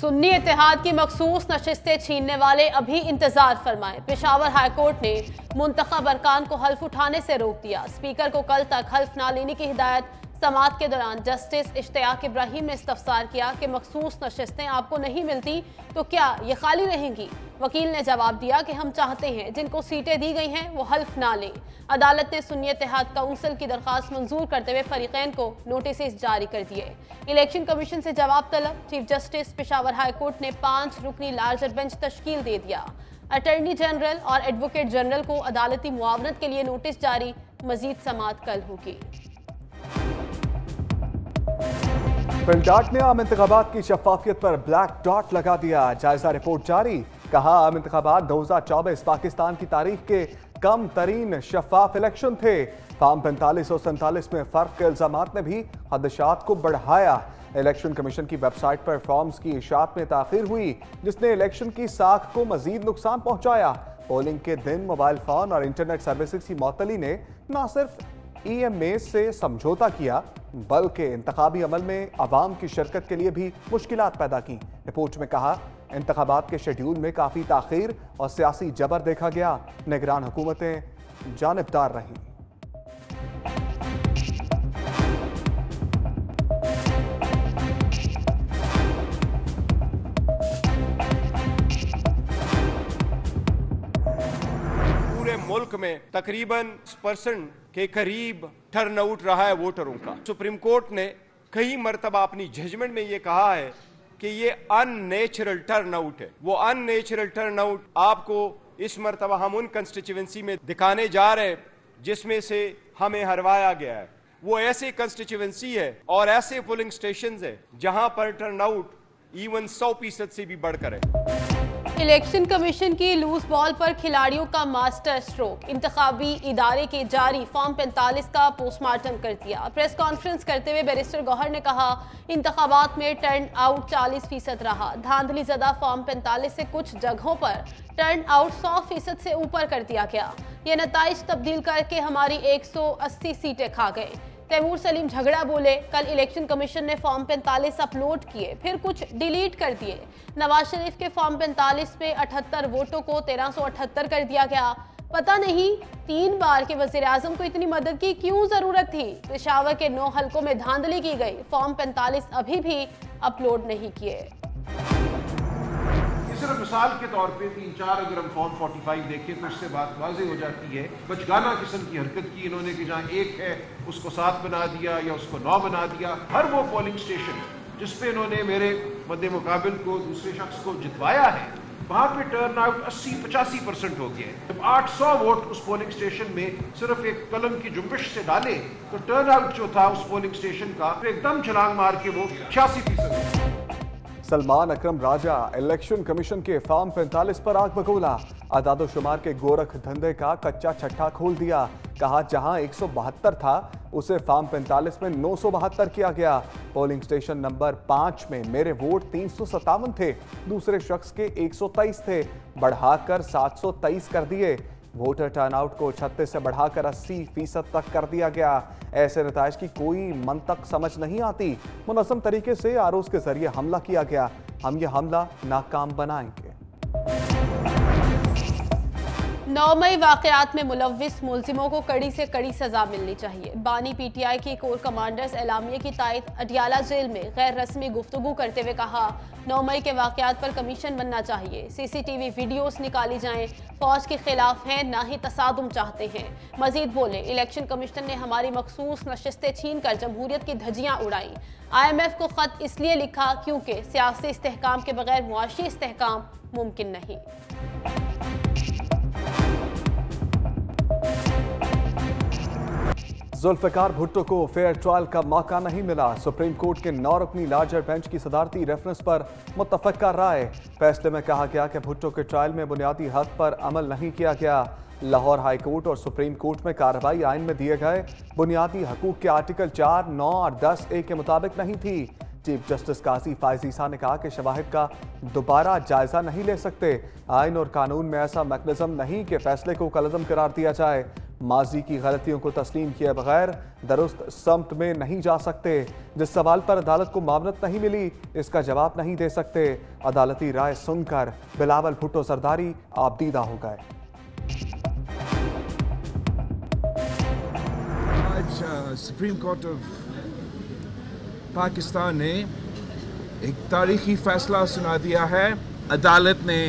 सुन्नी इत्तेहाद की मखसूस नशिस्तें छीनने वाले अभी इंतजार फरमाएं। पेशावर हाईकोर्ट ने मुंतखब अरकान को हल्फ उठाने से रोक दिया। स्पीकर को कल तक हल्फ ना लेने की हिदायत। समाअत के दौरान जस्टिस इश्तियाक इब्राहिम ने इस्तफसार किया कि मखसूस नशिस्तें आपको नहीं मिलती तो क्या ये खाली रहेंगी। वकील ने जवाब दिया कि हम चाहते हैं जिनको सीटें दी गई हैं वो हल्फ ना लें। अदालत ने सुन्नी इत्तेहाद काउंसिल की दरख्वास्त मंजूर करते हुए फरीकैन को नोटिस जारी कर दिए। इलेक्शन कमीशन से जवाब तलब। Chief justice Peshawar high court ने 5 रुकनी लार्जर बेंच तश्कील दे दिया। अटॉर्नी जनरल और एडवोकेट जनरल को अदालती मुआवनत के लिए नोटिस जारी। मजीद समाअत कल होगी। पिलडाट ने आम इंतखाबात की शफाफियत पर ब्लैक डॉट लगा दिया। जायजा रिपोर्ट जारी। कहा आम इंतखाबात 2024 पाकिस्तान की तारीख के कम तरीन शफाफ इलेक्शन थे। फार्म 45 और 47 में फर्क के इल्जामात ने भी खदशात को बढ़ाया। इलेक्शन कमीशन की वेबसाइट पर फॉर्म्स की इशात में ताखीर हुई जिसने इलेक्शन की साख को मजीद नुकसान पहुंचाया। पोलिंग के दिन मोबाइल फोन और इंटरनेट सर्विसेज की मअतली ने न सिर्फ EMA से समझौता किया बल्कि इंतखाबी अमल में अवाम की शिरकत के लिए भी मुश्किलात पैदा की। रिपोर्ट में कहा इंतखाबात के शेड्यूल में काफ़ी ताखीर और सियासी जबर देखा गया। निगरान हुकूमतें जानिबदार रहीं। मुल्क में तकरीबन 10% के करीब टर्नआउट रहा है वोटरों का। सुप्रीम कोर्ट ने कई मरतबा अपनी जजमेंट में ये कहा है कि ये अननेचुरल टर्नआउट है। वो अननेचुरल टर्नआउट आपको इस मरतबा हम उन कंस्टिट्यूएंसी में दिखाने जा रहे हैं जिसमें से हमें हरवाया गया है। वो ऐसे कंस्टिट्यूएंसी है और ऐसे पोलिंग स्टेशन है जहां पर टर्नआउट इवन 100% से भी बढ़कर है। इलेक्शन कमीशन की लूज बॉल पर खिलाड़ियों का मास्टर स्ट्रोक। इंतखाबी इदारे के जारी फॉर्म 45 का पोस्टमार्टम कर दिया। प्रेस कॉन्फ्रेंस करते हुए बैरिस्टर गौहर ने कहा इंतखाबात में टर्न आउट 40% रहा। धांधली ज़दा फॉर्म 45 से कुछ जगहों पर टर्न आउट 100% से ऊपर कर दिया गया। ये नताइज तब्दील करके हमारी 180 सीटें खा गए। तैमूर सलीम झगड़ा बोले कल इलेक्शन कमीशन ने फॉर्म 45 अपलोड किए फिर कुछ डिलीट कर दिए। नवाज शरीफ के फॉर्म 45 पे 78 वोटों को 1378 कर दिया गया। पता नहीं 3 बार के वज़ीर आज़म को इतनी मदद की क्यों जरूरत थी। पेशावर के 9 हलकों में धांधली की गई। फॉर्म 45 अभी भी अपलोड नहीं किए। सिर्फ मिसाल के तौर पे 3-4 अगर हम फॉर्म 45 देखें तो उससे बात वाज़ेह हो जाती है। बचगाना किस्म की हरकत की इन्होंने कि जहाँ 1 है उसको 7 बना दिया या उसको 9 बना दिया। हर वो पोलिंग स्टेशन जिसपे इन्होंने मेरे मद्दे मुकाबिल को दूसरे शख्स को जितवाया है वहाँ पे टर्न आउट 80-85% हो गया है। जब 800 वोट उस पोलिंग स्टेशन में सिर्फ एक कलम की जुम्बिश से डाले तो टर्न आउट जो था उस पोलिंग स्टेशन का एकदम छलांग मार के वो 86%। सलमान अकरम राजा इलेक्शन कमीशन के फॉर्म 45 पर आग बगोला। आदादोशुमार के गोरख धंधे का कच्चा छट्टा खोल दिया। कहा जहां 172 था उसे फॉर्म 45 में 972 किया गया। पोलिंग स्टेशन नंबर 5 में मेरे वोट 357 थे, दूसरे शख्स के 123 थे, बढ़ाकर 723 कर दिए। वोटर टर्नआउट को 36 से बढ़ाकर 80% तक कर दिया गया। ऐसे नताइज की कोई मंतक समझ नहीं आती। मुनज़्ज़म तरीके से आरोज के जरिए हमला किया गया। हम ये हमला नाकाम बनाएंगे। 9 मई वाक़यात में मुलव्विस मुल्ज़िमों को कड़ी से कड़ी सजा मिलनी चाहिए। बानी PTI के कोर कमांडर्स एलामिया की तायद अडियाला जेल में गैर रस्मी गुफ्तगू करते हुए कहा 9 मई के वाक़यात पर कमीशन बनना चाहिए। CCTV वीडियोस निकाली जाएं। फौज के खिलाफ हैं ना ही तसादुम चाहते हैं। मजीद बोले इलेक्शन कमीशन ने हमारी मखसूस नशिस्तें छीन कर जमहूरियत की धज्जियाँ उड़ाई। IMF को ख़त इसलिए लिखा क्योंकि सियासी इस्तेहकाम के बगैर मुआशी इस्तेहकाम मुमकिन नहीं। जुल्फ़िकार भुट्टो को फेयर ट्रायल का मौका नहीं मिला। सुप्रीम कोर्ट के 9 रुकनी लार्जर बेंच की सदारती रेफरेंस पर मुत्तफ़क़ा राय। फैसले में कहा गया कि भुट्टो के ट्रायल में बुनियादी हक पर अमल नहीं किया गया। लाहौर हाई कोर्ट और सुप्रीम कोर्ट में कार्रवाई आइन में दिए गए बुनियादी हकूक़ के आर्टिकल 4, 9 और 10A के मुताबिक नहीं थी। चीफ जस्टिस काजी फायज़ ईसा ने कहा कि शवाहिद का दोबारा जायजा नहीं ले सकते। आइन और कानून में ऐसा मैकेनिज्म नहीं कि फैसले को कलअदम करार दिया जाए। माजी की गलतियों को तस्लीम किए बगैर दुरुस्त समत में नहीं जा सकते। जिस सवाल पर अदालत को मामनत नहीं मिली, इसका जवाब नहीं दे सकते। अदालती राय सुनकर बिलावल भुट्टो सरदारी आबदीदा हो गए। आज सुप्रीम कोर्ट ऑफ पाकिस्तान ने एक तारीखी फैसला सुना दिया है। अदालत ने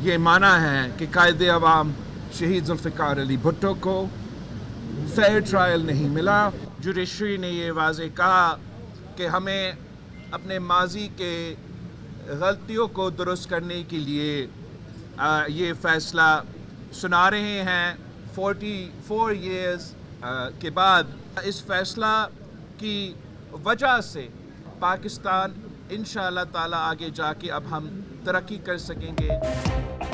ये माना है कि कायदे अवाम शहीद जुल्फ़िकार अली भुट्टो को फेयर ट्रायल नहीं मिला। जुडिशरी ने ये वाज़ेह कहा कि हमें अपने माजी के गलतियों को दुरुस्त करने के लिए ये फ़ैसला सुना रहे हैं। 44 ईयर्स के बाद इस फैसला की वजह से पाकिस्तान इंशाअल्लाह ताला आगे जाके अब हम तरक्की कर सकेंगे।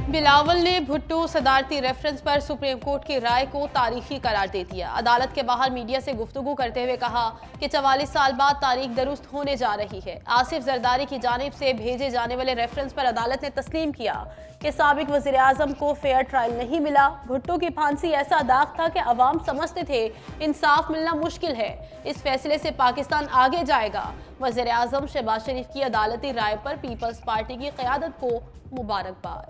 बिलावल ने भुट्टो सदारती रेफरेंस पर सुप्रीम कोर्ट की राय को तारीखी करार दे दिया। अदालत के बाहर मीडिया से गुफ्तगू करते हुए कहा कि 44 साल बाद तारीख दुरुस्त होने जा रही है। आसिफ जरदारी की जानिब से भेजे जाने वाले रेफरेंस पर अदालत ने तस्लीम किया कि साबिक वज़ीर आज़म को फेयर ट्रायल नहीं मिला। भुट्टो की फांसी ऐसा दाग था कि अवाम समझते थे इंसाफ मिलना मुश्किल है। इस फैसले से पाकिस्तान आगे जाएगा। वज़ीर आज़म शहबाज शरीफ की अदालती राय पर पीपल्स पार्टी की क़यादत को मुबारकबाद।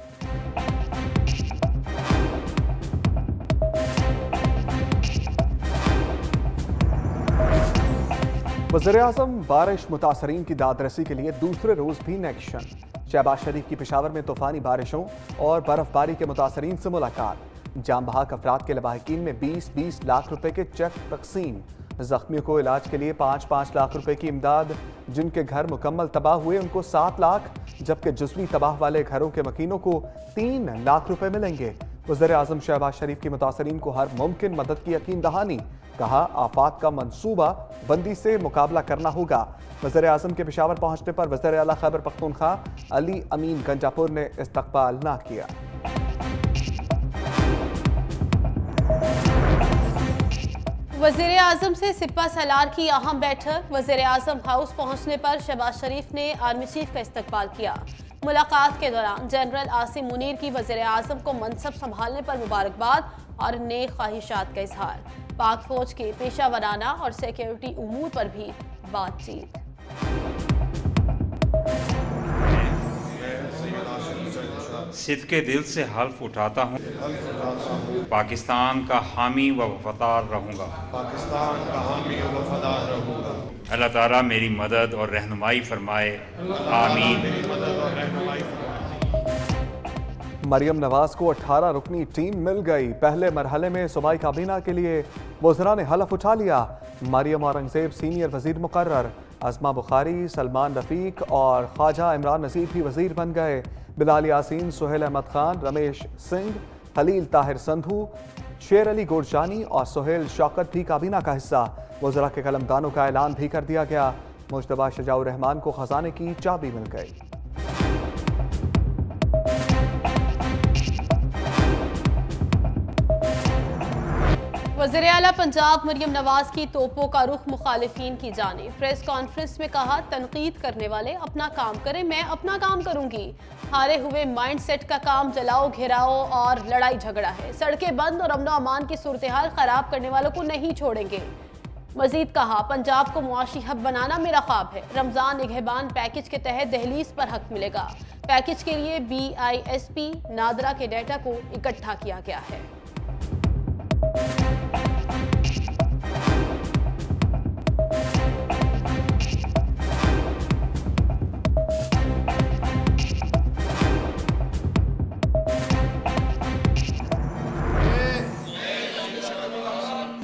वज़ीर-ए-आज़म बारिश मुतासरीन की दादरसी के लिए दूसरे रोज भी इन एक्शन। शहबाज शरीफ की पेशावर में तूफानी बारिशों और बर्फबारी के मुतासरीन से मुलाकात। जाम बहाक अफराद के लवाहिकीन में 20-20 लाख रुपए के चेक तकसीम। जख्मियों को इलाज के लिए 5-5 लाख रुपए की इमदाद। जिनके घर मुकम्मल तबाह हुए उनको 7 लाख, जबकि जुज़वी तबाह वाले घरों के मकीनों को 3 लाख रुपए मिलेंगे। वज़ीर-ए-आज़म शहबाज शरीफ की मुतासरीन को हर मुमकिन मदद की यकीन दहानी। कहा आफात का मंसूबा बंदी से मुकाबला करना होगा। वज़ीर-ए-आज़म के पेशावर पहुंचने पर वज़ीर आला खैबर पख्तूनख्वा अली अमीन गंजापुर ने इस्तकबाल ना किया। वज़ीर आज़म से सिपा सलार की अहम बैठक। वज़ीर आज़म हाउस पहुंचने पर शहबाज शरीफ ने आर्मी चीफ का इस्तकबाल किया। मुलाकात के दौरान जनरल आसिम मुनीर की वज़ीर आज़म को मनसब संभालने पर मुबारकबाद और नेक ख्वाहिशात का इजहार। पाक फौज के पेशा वराना और सिक्योरिटी उमूर पर भी बातचीत। सिद्के दिल से हल्फ उठाता हूँ पाकिस्तान का हामी व वफादार रहूँगा। अल्लाह ताला मेरी मदद और रहनुमाई फरमाए, आमीन। मरियम नवाज को 18 रुकनी टीम मिल गई। पहले मरहले में सूबाई काबीना के लिए वज़रा ने हलफ उठा लिया। मरियम औरंगज़ेब सीनियर वज़ीर मुकर्रर। अज़मा बुखारी, सलमान रफ़ीक और ख्वाजा इमरान नज़ीर भी वज़ीर बन गए। बिलाल यासीन, सुहेल अहमद खान, रमेश सिंह, खलील ताहिर संधू, शेर अली गोरजानी और सुहेल शौकत भी काबीना का हिस्सा। वज़रा के कलमदानों का ऐलान भी कर दिया गया। मुश्तबा शजाउर रहमान को खजाने की चाबी मिल गई। वज़ीर आला पंजाब मरियम नवाज की तोपों का रुख मुखालिफिन की जानिब। प्रेस कॉन्फ्रेंस में कहा तनकीद करने वाले अपना काम करें, मैं अपना काम करूंगी। हारे हुए माइंड सेट का काम जलाओ, घेराओ और लड़ाई झगड़ा है। सड़कें बंद और अमन अमान की सूरत हाल खराब करने वालों को नहीं छोड़ेंगे। मजीद कहा पंजाब को मुआशी हब बनाना मेरा ख्वाब है। रमजान निगहबान पैकेज के तहत दहलीज पर हक मिलेगा। पैकेज के लिए BISP नादरा के डेटा को इकट्ठा किया गया है।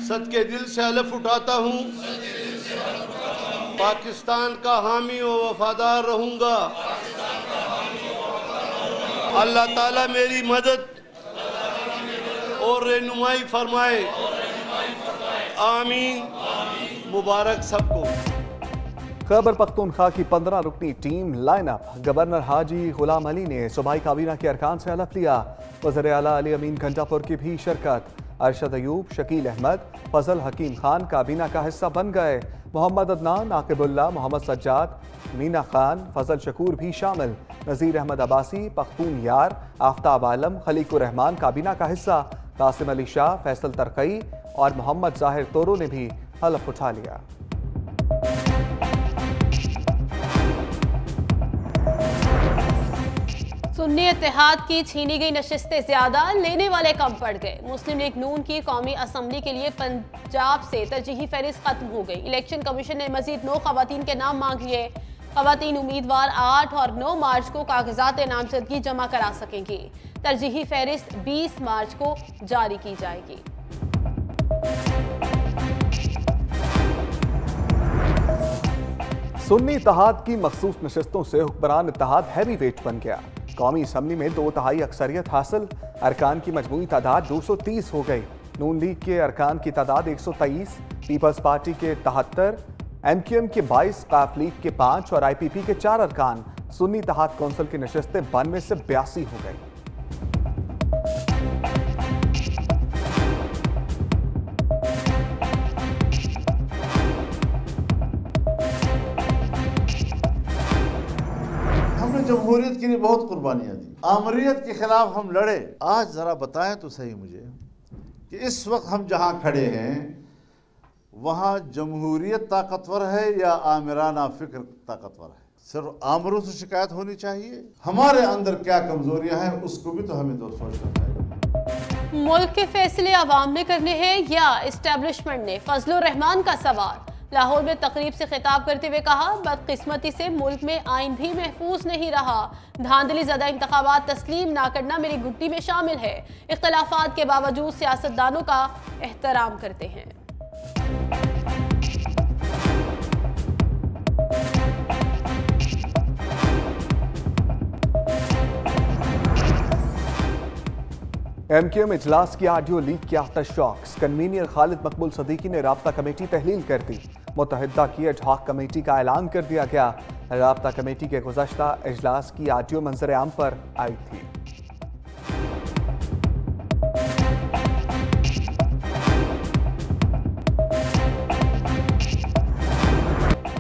सदके दिल से हलफ उठाता हूँ पाकिस्तान का हामी व वफादार रहूँगा। अल्लाह ताला मेरी मदद और रहनुमाई फरमाए, आमीन। मुबारक सबको। खैबर पख्तूनख्वा की 15 रुकनी टीम लाइन अप। गवर्नर हाजी गुलाम अली ने सूबाई काबीना के अरकान से हलफ लिया। वज़ीर आला अली अमीन गंजापुर की भी शिरकत। अरशद अयूब, शकील अहमद, फजल हकीम खान काबीना का हिस्सा बन गए। मोहम्मद अदनान, आकिबुल्ला, मोहम्मद सज्जाद, मीना खान, फजल शकूर भी शामिल। नज़ीर अहमद अब्बासी, पख्तून यार, आफ्ताब आलम, खलीकुर रहमान काबीना का हिस्सा। कासिम अली शाह, फैसल तरकई और मोहम्मद जाहिर तोरो ने भी हलफ उठा लिया। सुन्नी इत्तेहाद की छीनी गई नशिस्तें ज्यादा, लेने वाले कम पड़ गए। मुस्लिम लीग नून की कौमी असम्बली के लिए पंजाब से तरजीही फहरिस्त खत्म हो गई। इलेक्शन कमीशन ने मजीद 9 खवातीन के नाम मांग लिए। खवातीन उम्मीदवार 8 और 9 मार्च को कागजात नामजदगी जमा करा सकेंगी। तरजीही फहरिस्त 20 मार्च को जारी की जाएगी। सुन्नी इत्तेहाद की मखसूस नशिस्तों से हुक्मरान इत्तेहाद हैवी वेट बन गया। कौमी असम्बली में 2/3 अक्सरियत हासिल, अरकान की मजमूई तादाद 230 हो गई। नून लीग के अरकान की तादाद 123, पीपल्स पार्टी के 73, MQM के 22, काफ लीग के 5 और IPP के 4 अरकान। सुन्नी इत्तेहाद कौंसिल की नशिस्तें 92 से 82 हो गई। हमने जमहूरियत के लिए बहुत कुर्बानियां दी, आमरीयत के खिलाफ हम लड़े। आज जरा बताएं तो सही मुझे कि इस वक्त हम जहां खड़े हैं वहां जमहूरियत ताकतवर है या आमिराना फिक्र ताकतवर है? सिर्फ आमरों से शिकायत होनी चाहिए? हमारे अंदर क्या कमजोरियां हैं उसको भी तो हमें तो सोचना चाहिए। मुल्क के फैसले अवाम ने करने हैं या इस्टेब्लिशमेंट ने? फजलुर रहमान का सवाल। लाहौर में तकरीब से खिताब करते हुए कहा, बदकिस्मती से मुल्क में आइन भी महफूज नहीं रहा। धांधली ज़दा इंतखाबात तस्लीम ना करना मेरी घुट्टी में शामिल है। इख्तलाफात के बावजूद सियासतदानों का एहतराम करते हैं। MQM इजलास की ऑडियो लीक के आफ्टर शॉक्स। कन्वीनियर खालिद मकबूल सदीकी ने राब्ता कमेटी तहलील कर दी। मुत्तहिदा की एडहॉक कमेटी का ऐलान कर दिया गया। राब्ता कमेटी के गुज़श्ता इजलास की ऑडियो मंजर आम पर आई थी।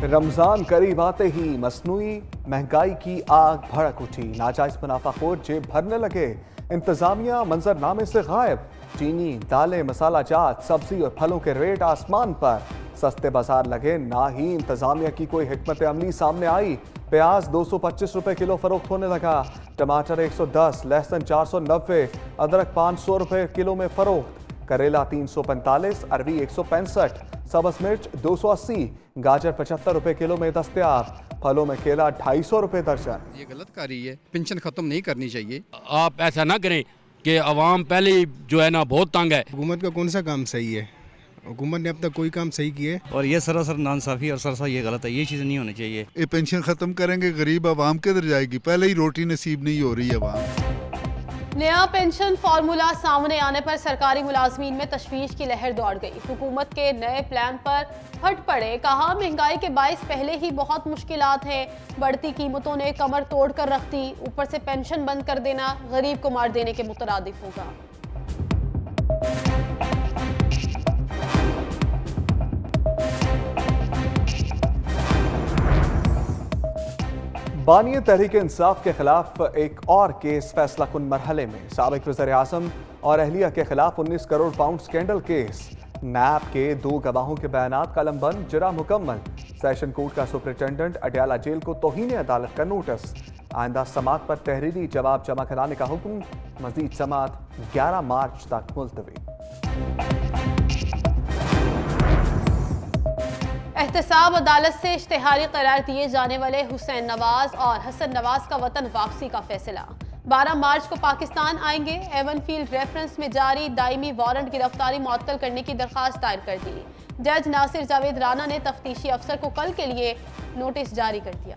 रमजान करीब आते ही मसनूई महंगाई की आग भड़क उठी। नाजायज मुनाफाखोर जेब भरने लगे। इंतजामिया मंजरनामे से गायब। चीनी, दालें, मसाला जात, सब्जी और फलों के रेट आसमान पर। सस्ते बाजार लगे, ना ही इंतजामिया की कोई हिकमत अमली सामने आई। प्याज 225 रुपए किलो फरोख्त होने लगा। टमाटर 110, लहसुन 490, अदरक 500 रुपए किलो में फरोख्त। करेला 345, अरवी 165, सब्ज मिर्च 280, गाजर 75 रुपए किलो में दस्तयाब। फलों में केला 250 रुपए दर्जन। ये गलत कार्य है, पेंशन खत्म नहीं करनी चाहिए। आप ऐसा ना करें कि अवाम पहले ही जो है ना बहुत तंग है। हुकूमत का कौन सा काम सही है? हुकूमत ने अब तक कोई काम सही किए और ये सरासर नाइंसाफी और सरासर ये गलत है। ये चीज़ नहीं होनी चाहिए। ये पेंशन खत्म करेंगे, गरीब आवाम किधर जाएगी? पहले ही रोटी नसीब नहीं हो रही है आवाम। नया पेंशन फार्मूला सामने आने पर सरकारी मुलाजमीन में तशवीश की लहर दौड़ गई। हुकूमत के नए प्लान पर फट पड़े। कहा, महंगाई के बाइस पहले ही बहुत मुश्किलात हैं। बढ़ती कीमतों ने कमर तोड़ कर रख दी। ऊपर से पेंशन बंद कर देना गरीब को मार देने के मुतरादिफ होगा। बानिए तहरीक इंसाफ के खिलाफ एक और केस फैसला कुन मरहले में। साबिक वज़ीर आज़म और अहलिया के खिलाफ 19 करोड़ पाउंड स्कैंडल केस। नैब के 2 गवाहों के बयानात कलमबंद, जरा मुकम्मल। सेशन कोर्ट का सुपरिटेंडेंट अडयाला जेल को तौहीन अदालत का नोटिस। आइंदा समात पर तहरीरी जवाब जमा कराने का हुक्म। मजीद समात 11 मार्च तक मुलतवी। एहतसाब अदालत से इश्तिहारी करार दिए जाने वाले हुसैन नवाज और हसन नवाज का वतन वापसी का फैसला। 12 मार्च को पाकिस्तान आएंगे। एवन फील्ड रेफरेंस में जारी दायमी वारंट गिरफ्तारी मुअत्तल करने की दरख्वास्त दायर कर दी। जज नासिर जावेद राना ने तफ्तीशी अफसर को कल के लिए नोटिस जारी कर दिया।